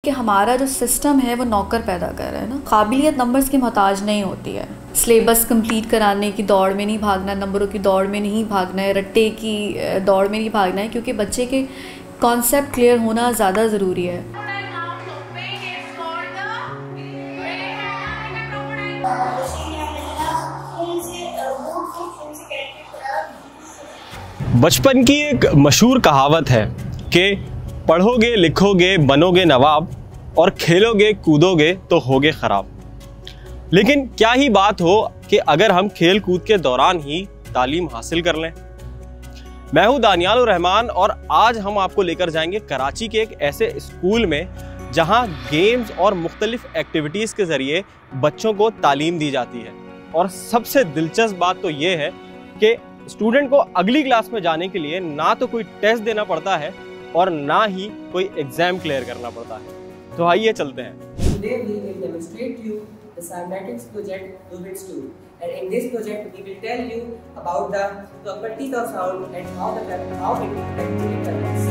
कि हमारा जो सिस्टम है वो नौकर पैदा कर रहा है ना। काबिलियत नंबर्स की मोहताज नहीं होती है। सिलेबस कंप्लीट कराने की दौड़ में नहीं भागना, नंबरों की दौड़ में नहीं भागना है, रट्टे की दौड़ में नहीं भागना है, क्योंकि बच्चे के कॉन्सेप्ट क्लियर होना ज़्यादा ज़रूरी है। बचपन की एक मशहूर कहावत है कि पढ़ोगे लिखोगे बनोगे नवाब और खेलोगे कूदोगे तो होगे ख़राब। लेकिन क्या ही बात हो कि अगर हम खेल कूद के दौरान ही तालीम हासिल कर लें। मैं हूं दानियाल रहमान और आज हम आपको लेकर जाएंगे कराची के एक ऐसे स्कूल में जहां गेम्स और मुख्तलिफ एक्टिविटीज़ के ज़रिए बच्चों को तालीम दी जाती है। और सबसे दिलचस्प बात तो ये है कि स्टूडेंट को अगली क्लास में जाने के लिए ना तो कोई टेस्ट देना पड़ता है और ना ही कोई एग्जाम क्लियर करना पड़ता है। तो आइए चलते हैं। Today we will demonstrate you the cymatics project Rubik's Cube, and in this project we will tell you about the properties of sound and how it actually connects.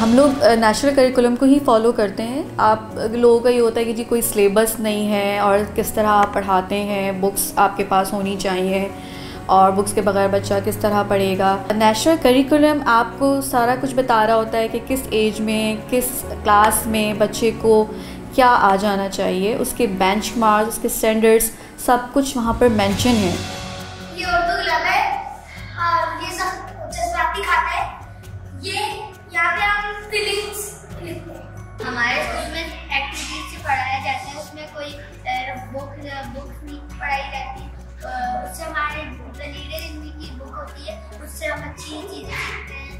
हम लोग नेशनल करिकुलम को ही फॉलो करते हैं। आप लोगों का ये होता है कि जी कोई सिलेबस नहीं है और किस तरह आप पढ़ाते हैं, बुक्स आपके पास होनी चाहिए और बुक्स के बगैर बच्चा किस तरह पढ़ेगा। नेशनल करिकुलम आपको सारा कुछ बता रहा होता है कि किस एज में किस क्लास में बच्चे को क्या आ जाना चाहिए, उसके बेंचमार्क्स, उसके स्टैंडर्ड्स, सब कुछ वहाँ पर मेंशन है। ये उर्दू क्लब है और ये सब जज्बाती खाता है। ये यहाँ पे हम फीलिंग्स लिखते हैं। हमारे स्कूल में एक्टिविटीज से पढ़ाया जाता है, उसमें कोई बुक्स नहीं पढ़ाई जाती। उससे हमारे द लीडर इन मी की बुक होती है, उससे हम अच्छी चीज़ें सीखते हैं।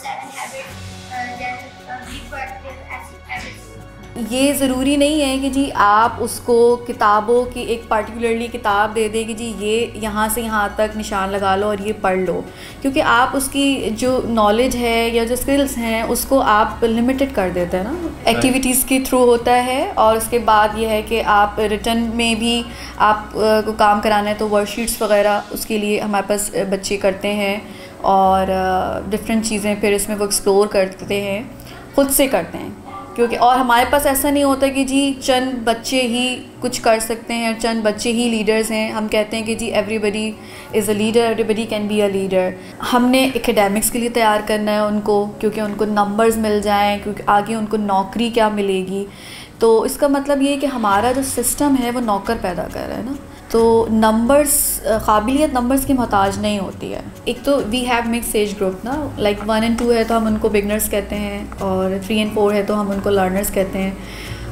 7 हैबिट्स जैसे बी प्रोडक्टिव हैबिट्स। ये ज़रूरी नहीं है कि जी आप उसको किताबों की एक पार्टिकुलरली किताब दे दें कि जी ये यहाँ से यहाँ तक निशान लगा लो और ये पढ़ लो, क्योंकि आप उसकी जो नॉलेज है या जो स्किल्स हैं उसको आप लिमिटेड कर देते हैं ना। एक्टिविटीज़ के थ्रू होता है और उसके बाद ये है कि आप रिटर्न में भी आप को काम कराना है तो वर्कशीट्स वगैरह उसके लिए हमारे पास बच्चे करते हैं और डिफरेंट चीज़ें फिर इसमें वो एक्सप्लोर करते हैं, ख़ुद से करते हैं। क्योंकि और हमारे पास ऐसा नहीं होता कि जी चंद बच्चे ही कुछ कर सकते हैं, चंद बच्चे ही लीडर्स हैं। हम कहते हैं कि जी everybody is a leader, everybody can be a leader. हमने एकेडमिक्स के लिए तैयार करना है उनको, क्योंकि उनको नंबर्स मिल जाएं, क्योंकि आगे उनको नौकरी क्या मिलेगी। तो इसका मतलब ये है कि हमारा जो सिस्टम है वो नौकर पैदा कर रहा है ना। तो नंबर्स, काबिलियत नंबर्स की मोहताज नहीं होती है। एक तो we have mix age group ना, लाइक 1 और 2 है तो हम उनको बिगनर्स कहते हैं, और 3 और 4 है तो हम उनको लर्नर्स कहते हैं,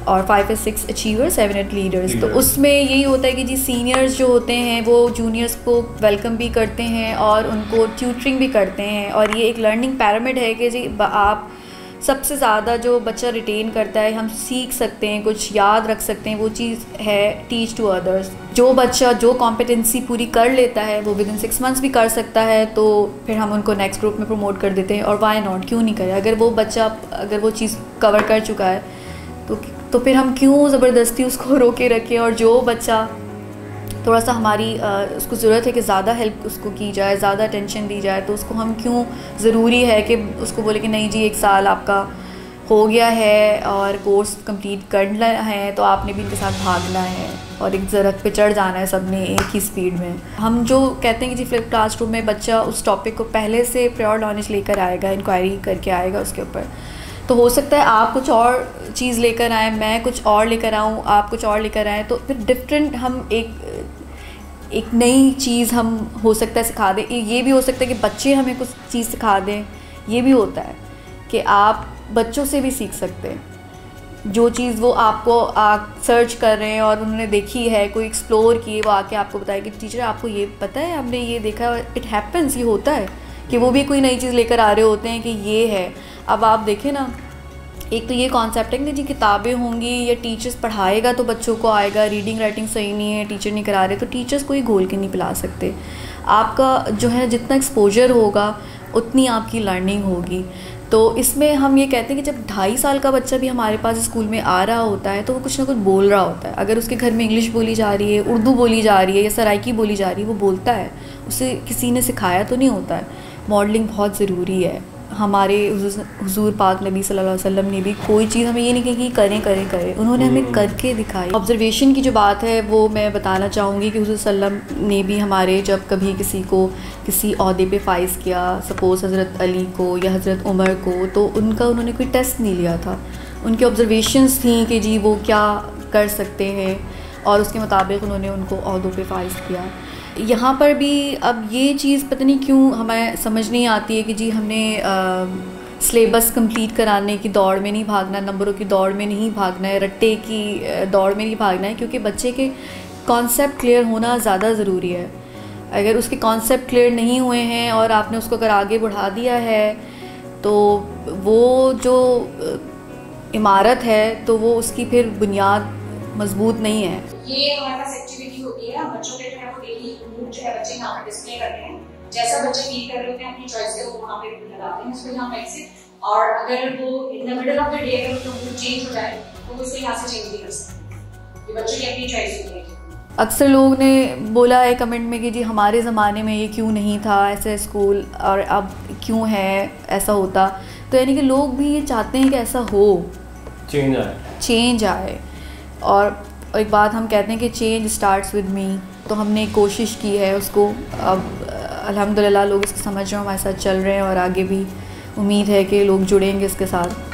और 5 और 6 अचीवर्स, 7 और 8 लीडर्स। तो उसमें यही होता है कि जी सीनियर्स जो होते हैं वो जूनियर्स को वेलकम भी करते हैं और उनको ट्यूटरिंग भी करते हैं। और ये एक लर्निंग पिरामिड है कि जी आप सबसे ज़्यादा जो बच्चा रिटेन करता है, हम सीख सकते हैं, कुछ याद रख सकते हैं, वो चीज़ है टीच टू अदर्स। जो बच्चा जो कॉम्पिटेंसी पूरी कर लेता है वो विदिन 6 मंथ्स भी कर सकता है, तो फिर हम उनको नेक्स्ट ग्रुप में प्रमोट कर देते हैं। और वाई नॉट, क्यों नहीं करें? अगर वो बच्चा अगर वो चीज़ कवर कर चुका है तो फिर हम क्यों ज़बरदस्ती उसको रोके रखें। और जो बच्चा थोड़ा सा हमारी उसको ज़रूरत है कि ज़्यादा हेल्प उसको की जाए, ज़्यादा अटेंशन दी जाए, तो उसको हम क्यों ज़रूरी है कि उसको बोले कि नहीं जी 1 साल आपका हो गया है और कोर्स कंप्लीट करना है तो आपने भी इनके साथ भागना है और एक ज़रक पे चढ़ जाना है सब ने एक ही स्पीड में। हम जो कहते हैं कि जी फ्लिप क्लासरूम में बच्चा उस टॉपिक को पहले से प्रायर नॉलेज लेकर आएगा, इंक्वायरी करके आएगा उसके ऊपर। तो हो सकता है आप कुछ और चीज़ लेकर आएँ, मैं कुछ और लेकर आऊँ, आप कुछ और लेकर आएँ, तो फिर डिफरेंट हम एक नई चीज़ हम हो सकता है सिखा दें। ये भी हो सकता है कि बच्चे हमें कुछ चीज़ सिखा दें। ये भी होता है कि आप बच्चों से भी सीख सकते हैं। जो चीज़ वो आपको सर्च कर रहे हैं और उन्होंने देखी है, कोई एक्सप्लोर किए, वो आके आपको बताया कि टीचर आपको ये पता है, हमने ये देखा, इट हैपन्स, ये होता है कि वो भी कोई नई चीज़ लेकर आ रहे होते हैं कि ये है। अब आप देखें ना, एक तो ये कॉन्सेप्ट है कि जी किताबें होंगी या टीचर्स पढ़ाएगा तो बच्चों को आएगा, रीडिंग राइटिंग सही नहीं है, टीचर नहीं करा रहे, तो टीचर्स कोई घोल के नहीं पिला सकते। आपका जो है जितना एक्सपोजर होगा उतनी आपकी लर्निंग होगी। तो इसमें हम ये कहते हैं कि जब 2.5 साल का बच्चा भी हमारे पास स्कूल में आ रहा होता है तो वो कुछ ना कुछ बोल रहा होता है। अगर उसके घर में इंग्लिश बोली जा रही है, उर्दू बोली जा रही है या सराइकी बोली जा रही है, वो बोलता है, उसे किसी ने सिखाया तो नहीं होता है। मॉडलिंग बहुत ज़रूरी है। हमारे हुजूर पाक नबी सल्लल्लाहु अलैहि वसल्लम ने भी कोई चीज़ हमें ये नहीं कही कि करें, उन्होंने हमें करके दिखाई। ऑब्जर्वेशन की जो बात है वो मैं बताना चाहूँगी कि हुजूर सल्लम ने भी हमारे जब कभी किसी को किसी ओहदे पे फाइज़ किया, सपोज़ हज़रत अली को या हज़रत उमर को, तो उनका उन्होंने कोई टेस्ट नहीं लिया था। उनकी ऑब्जर्वेशंस थी कि जी वो क्या कर सकते हैं और उसके मुताबिक उन्होंने उनको ओहदों पे फाइज़ किया। यहाँ पर भी अब ये चीज़ पता नहीं क्यों हमें समझ नहीं आती है कि जी हमने सिलेबस कंप्लीट कराने की दौड़ में नहीं भागना, नंबरों की दौड़ में नहीं भागना है, रट्टे की दौड़ में नहीं भागना है, क्योंकि बच्चे के कॉन्सेप्ट क्लियर होना ज़्यादा ज़रूरी है। अगर उसके कॉन्सेप्ट क्लियर नहीं हुए हैं और आपने उसको अगर आगे बढ़ा दिया है तो वो जो इमारत है तो वो उसकी फिर बुनियाद मजबूत नहीं है। ये हमारे पास एक्टिविटी होती है, बच्चों के जो है वो डेली मूड जो है बच्चे यहाँ पे डिस्प्ले करते हैं। जैसा बच्चे फील कर रहे होते हैं अपनी चॉइस से वो वहाँ पे लगाते हैं उसको यहाँ पे। और अगर वो in the middle of the day अगर उनका मूड चेंज हो जाए तो वो इसको यहाँ से चेंज भी कर सकते हैं। ये बच्चों की अपनी चॉइस होती है। अक्सर लोगों ने बोला है कमेंट में कि जी हमारे ज़माने में ये क्यों नहीं था ऐसे स्कूल और अब क्यों है ऐसा होता। तो यानी कि लोग भी ये चाहते हैं कि ऐसा हो, चेंज आए। और एक बात हम कहते हैं कि चेंज स्टार्ट्स विद मी, तो हमने कोशिश की है उसको। अब अल्हम्दुलिल्लाह लोग इसको समझ रहे हैं, हमारे साथ चल रहे हैं और आगे भी उम्मीद है कि लोग जुड़ेंगे इसके साथ।